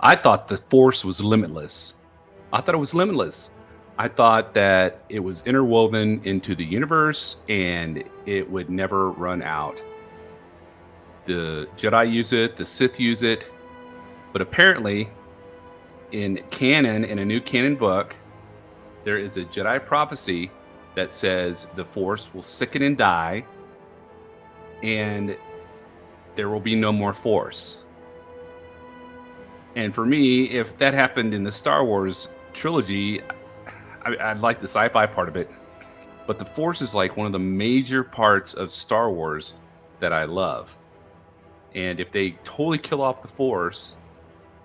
I thought the Force was limitless. I thought it was limitless. I thought that it was interwoven into the universe and it would never run out. The Jedi use it, the Sith use it, but apparently in canon, in a new canon book, there is a Jedi prophecy that says the Force will sicken and die and there will be no more Force. And for me, if that happened in the Star Wars trilogy, I'd like the sci-fi part of it, but the Force is like one of the major parts of Star Wars that I love. And if they totally kill off the Force,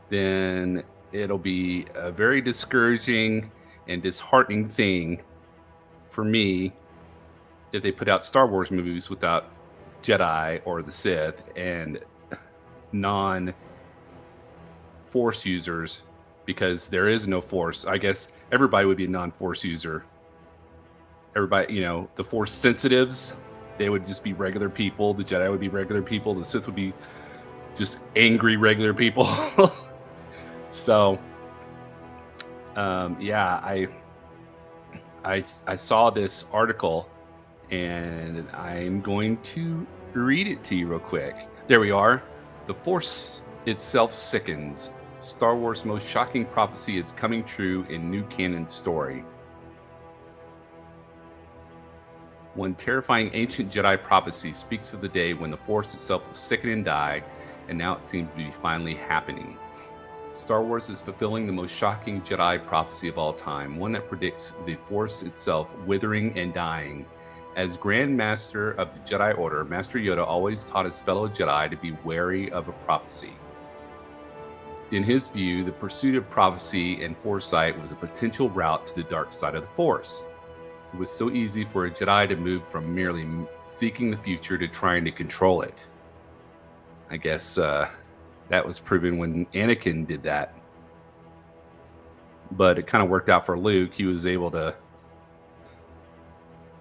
then it'll be a very discouraging and disheartening thing for me if they put out Star Wars movies without Jedi or the Sith and non Force users, because there is no Force. I guess everybody would be a non Force user. Everybody, the Force sensitives, they would just be regular people. The Jedi would be regular people. The Sith would be just angry regular people. So, yeah, I saw this article, and I'm going to read it to you real quick. There we are. The Force itself sickens. Star Wars' most shocking prophecy is coming true in new canon story. One terrifying ancient Jedi prophecy speaks of the day when the Force itself will sicken and die, and now it seems to be finally happening. Star Wars is fulfilling the most shocking Jedi prophecy of all time, one that predicts the Force itself withering and dying. As Grand Master of the Jedi Order, Master Yoda always taught his fellow Jedi to be wary of a prophecy. In his view, the pursuit of prophecy and foresight was a potential route to the dark side of the Force. It was so easy for a Jedi to move from merely seeking the future to trying to control it. I guess that was proven when Anakin did that. But it kind of worked out for Luke. He was able to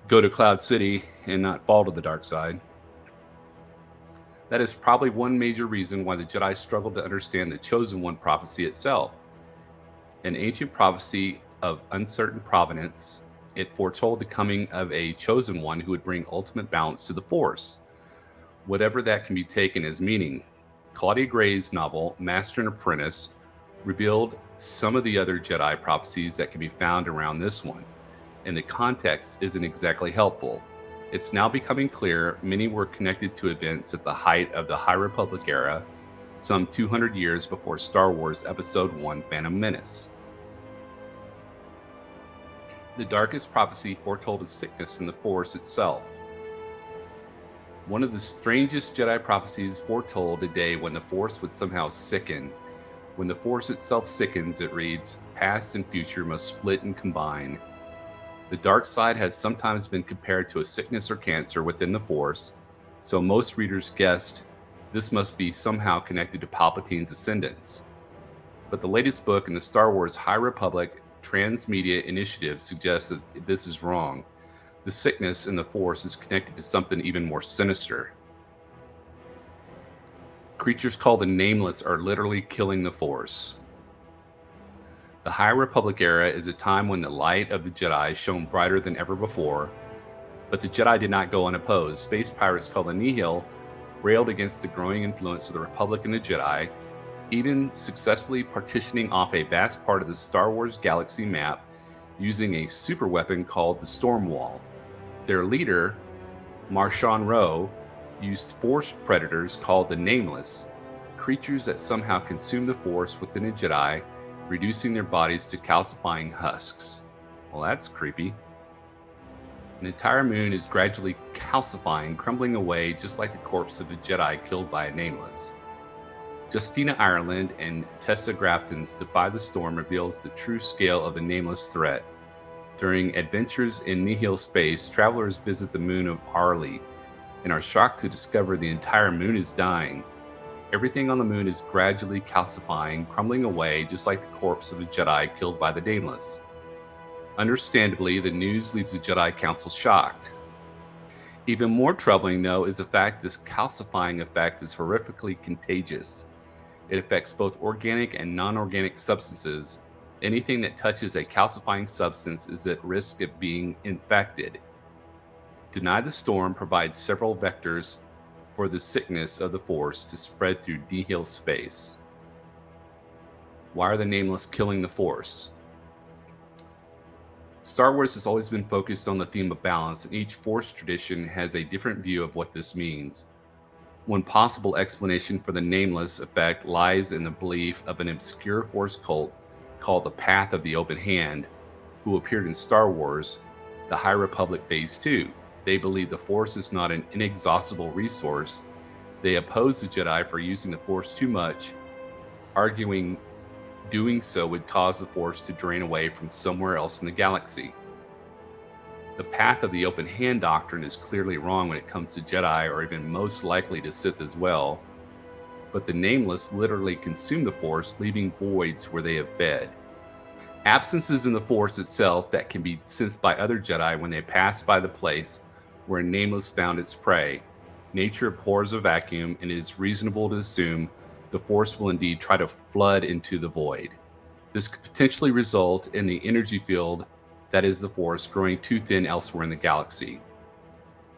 go to Cloud City and not fall to the dark side. That is probably one major reason why the Jedi struggled to understand the Chosen One prophecy itself. An ancient prophecy of uncertain provenance, it foretold the coming of a Chosen One who would bring ultimate balance to the Force, whatever that can be taken as meaning. Claudia Gray's novel, Master and Apprentice, revealed some of the other Jedi prophecies that can be found around this one, and the context isn't exactly helpful. It's now becoming clear many were connected to events at the height of the High Republic era, some 200 years before Star Wars Episode 1 Phantom Menace. The darkest prophecy foretold a sickness in the Force itself. One of the strangest Jedi prophecies foretold a day when the Force would somehow sicken. When the Force itself sickens, it reads, past and future must split and combine. The dark side has sometimes been compared to a sickness or cancer within the Force, so most readers guessed this must be somehow connected to Palpatine's ascendance. But the latest book in the Star Wars High Republic Transmedia Initiative suggests that this is wrong. The sickness in the Force is connected to something even more sinister. Creatures called the Nameless are literally killing the Force. The High Republic era is a time when the light of the Jedi shone brighter than ever before, but the Jedi did not go unopposed. Space pirates called the Nihil railed against the growing influence of the Republic and the Jedi, even successfully partitioning off a vast part of the Star Wars galaxy map using a super weapon called the Storm Wall. Their leader, Marshawn Rowe, used Force predators called the Nameless, creatures that somehow consume the Force within a Jedi, reducing their bodies to calcifying husks. Well, that's creepy. An entire moon is gradually calcifying, crumbling away just like the corpse of a Jedi killed by a Nameless. Justina Ireland and Tessa Grafton's Defy the Storm reveals the true scale of the Nameless threat. During adventures in Nihil space, travelers visit the moon of Arlee and are shocked to discover the entire moon is dying. Everything on the moon is gradually calcifying, crumbling away just like the corpse of a Jedi killed by the Nameless. Understandably, the news leaves the Jedi Council shocked. Even more troubling, though, is the fact this calcifying effect is horrifically contagious. It affects both organic and non-organic substances. Anything that touches a calcifying substance is at risk of being infected. Deny the Storm provides several vectors for the sickness of the Force to spread through nihil space. Why are the Nameless killing the Force? Star Wars has always been focused on the theme of balance, and each Force tradition has a different view of what this means. One possible explanation for the Nameless effect lies in the belief of an obscure Force cult called the Path of the Open Hand, who appeared in Star Wars, The High Republic Phase 2. They believe the Force is not an inexhaustible resource. They oppose the Jedi for using the Force too much, arguing doing so would cause the Force to drain away from somewhere else in the galaxy. The Path of the Open Hand doctrine is clearly wrong when it comes to Jedi, or even most likely to Sith as well, but the Nameless literally consume the Force, leaving voids where they have fed. Absences in the Force itself that can be sensed by other Jedi when they pass by the place where a Nameless found its prey. Nature abhors a vacuum, and it is reasonable to assume the Force will indeed try to flood into the void. This could potentially result in the energy field that is the Force growing too thin elsewhere in the galaxy.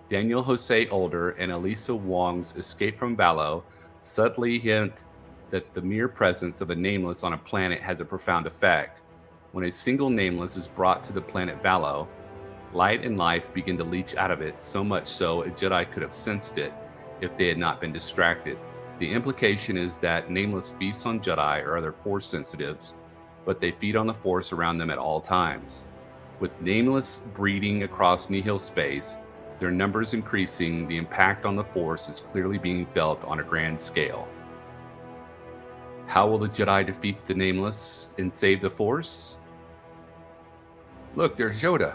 Daniel Jose Older and Elisa Wong's Escape from Valo subtly hint that the mere presence of a Nameless on a planet has a profound effect. When a single Nameless is brought to the planet Valo, light and life begin to leach out of it, so much so a Jedi could have sensed it if they had not been distracted. The implication is that Nameless feasts on Jedi or other Force sensitives, but they feed on the Force around them at all times. With Nameless breeding across nihil space, their numbers increasing, the impact on the Force is clearly being felt on a grand scale. How will the Jedi defeat the Nameless and save the Force? Look, there's Yoda,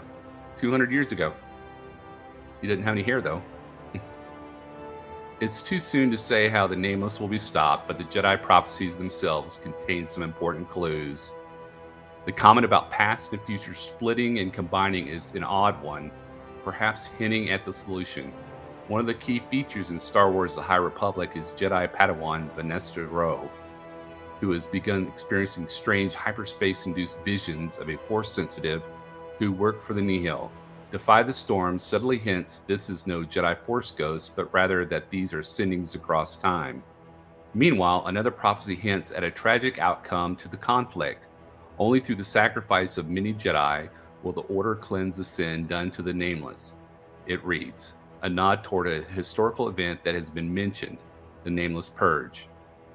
200 years ago. He didn't have any hair, though. It's too soon to say how the Nameless will be stopped, but the Jedi prophecies themselves contain some important clues. The comment about past and future splitting and combining is an odd one, perhaps hinting at the solution. One of the key features in Star Wars The High Republic is Jedi Padawan Vanessa Rowe, who has begun experiencing strange hyperspace-induced visions of a Force-sensitive who worked for the Nihil. Defy the Storm subtly hints this is no Jedi Force ghost, but rather that these are sendings across time. Meanwhile, another prophecy hints at a tragic outcome to the conflict. Only through the sacrifice of many Jedi will the Order cleanse the sin done to the Nameless. It reads, a nod toward a historical event that has been mentioned, the Nameless Purge.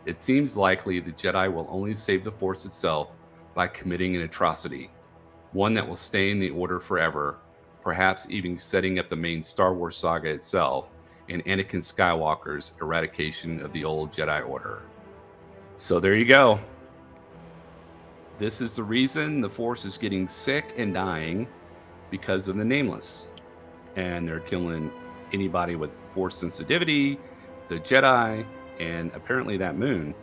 It seems likely the Jedi will only save the Force itself by committing an atrocity, one that will stay in the Order forever, perhaps even setting up the main Star Wars saga itself and Anakin Skywalker's eradication of the old Jedi Order. So there you go. This is the reason the Force is getting sick and dying, because of the Nameless. And they're killing anybody with Force sensitivity, the Jedi, and apparently that moon.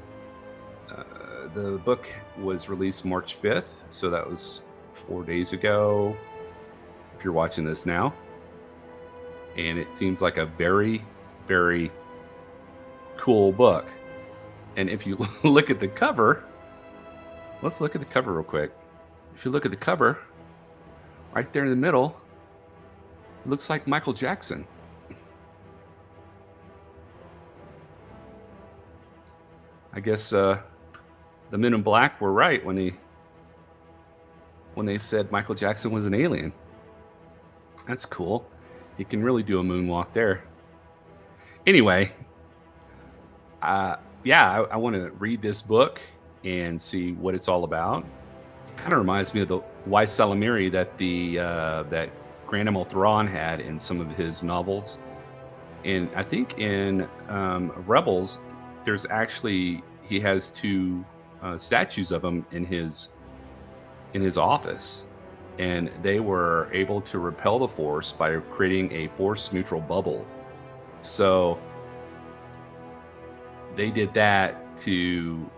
The book was released March 5th, so that was 4 days ago, if you're watching this now. And it seems like a very, very cool book. And if you look at the cover, let's look at the cover real quick. If you look at the cover, right there in the middle, it looks like Michael Jackson. I guess the Men in Black were right when they said Michael Jackson was an alien. That's cool. He can really do a moonwalk there. Anyway, I want to read this book and see what it's all about. It kind of reminds me of the Y Salamiri that that Grand Admiral Thrawn had in some of his novels. And I think in Rebels, there's actually, he has two statues of him in his office, and they were able to repel the Force by creating a Force neutral bubble. So they did that to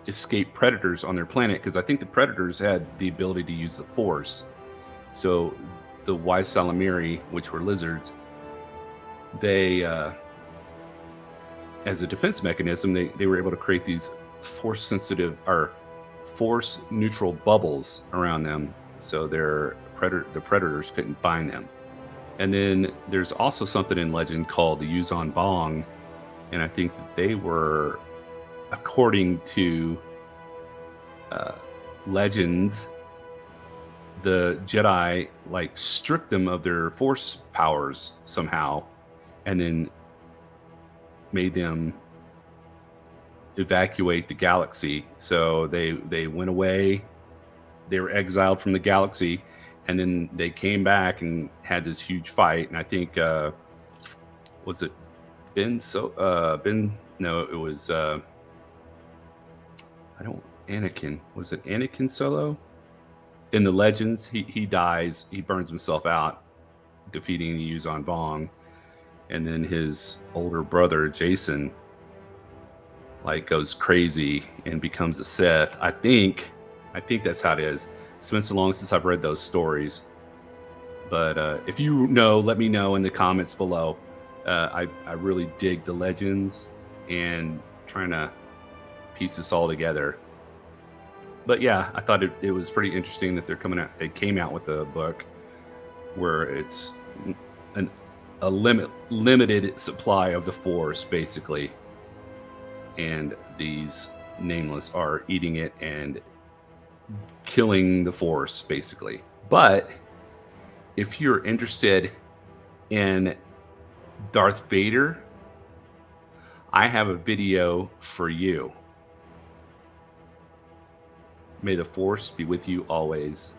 escape predators on their planet, because I think the predators had the ability to use the Force. So the Y Salamiri, which were lizards, they as a defense mechanism, they were able to create these force sensitive or force neutral bubbles around them, so the predators couldn't find them. And then there's also something in legend called the Yuzon Bong, and I think that they were, according to uh, legends, the Jedi like stripped them of their force powers somehow, and then made them evacuate the galaxy. So they went away. They were exiled from the galaxy, and then they came back and had this huge fight. And I think was it Ben? Ben? No, it was I don't. Anakin, was it Anakin Solo? In the legends, he dies. He burns himself out, defeating the Yuzon Vong, and then his older brother Jason like goes crazy and becomes a Sith. I think that's how it is. It's been so long since I've read those stories, but if you know, let me know in the comments below. I really dig the legends and trying to piece this all together. But yeah, I thought it was pretty interesting that they came out with a book where it's a limited supply of the Force, basically, and these nameless are eating it and killing the Force, basically. But if you're interested in Darth Vader, I have a video for you. May the Force be with you always.